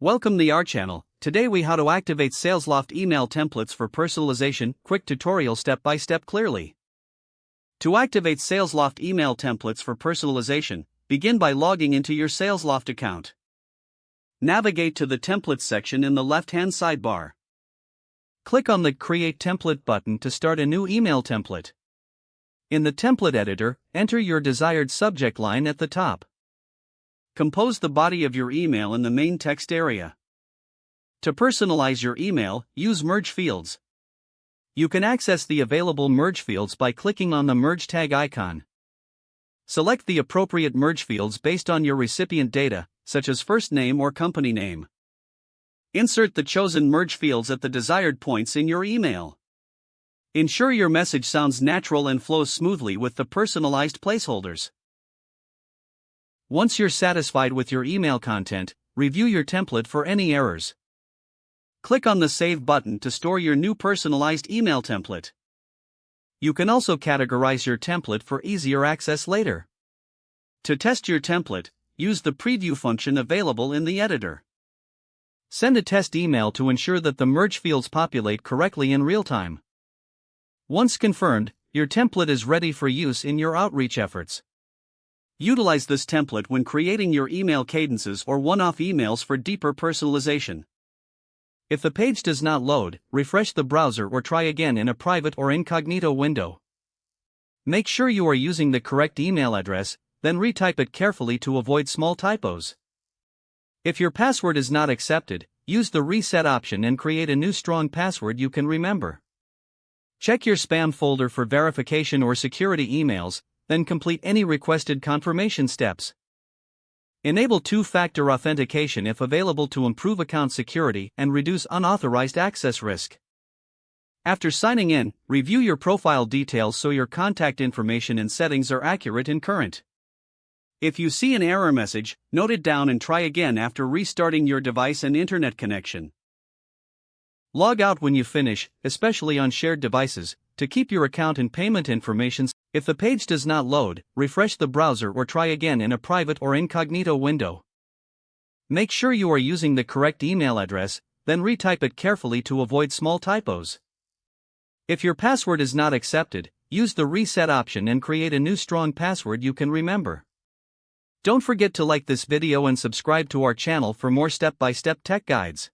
Welcome to our channel. Today we how to activate Salesloft email templates for personalization. Quick tutorial step by step clearly. To activate Salesloft email templates for personalization, begin by logging into your Salesloft account. Navigate to the Templates section in the left-hand sidebar. Click on the Create Template button to start a new email template. In the template editor, enter your desired subject line at the top. Compose the body of your email in the main text area. To personalize your email, use merge fields. You can access the available merge fields by clicking on the merge tag icon. Select the appropriate merge fields based on your recipient data, such as first name or company name. Insert the chosen merge fields at the desired points in your email. Ensure your message sounds natural and flows smoothly with the personalized placeholders. Once you're satisfied with your email content, review your template for any errors. Click on the Save button to store your new personalized email template. You can also categorize your template for easier access later. To test your template, use the preview function available in the editor. Send a test email to ensure that the merge fields populate correctly in real time. Once confirmed, your template is ready for use in your outreach efforts. Utilize this template when creating your email cadences or one-off emails for deeper personalization. If the page does not load, refresh the browser or try again in a private or incognito window. Make sure you are using the correct email address, then retype it carefully to avoid small typos. If your password is not accepted, use the reset option and create a new strong password you can remember. Check your spam folder for verification or security emails, then complete any requested confirmation steps. Enable two-factor authentication if available to improve account security and reduce unauthorized access risk. After signing in, review your profile details so your contact information and settings are accurate and current. If you see an error message, note it down and try again after restarting your device and internet connection. Log out when you finish, especially on shared devices, to keep your account and payment information. If the page does not load, refresh the browser or try again in a private or incognito window. Make sure you are using the correct email address, then retype it carefully to avoid small typos. If your password is not accepted, use the reset option and create a new strong password you can remember. Don't forget to like this video and subscribe to our channel for more step-by-step tech guides.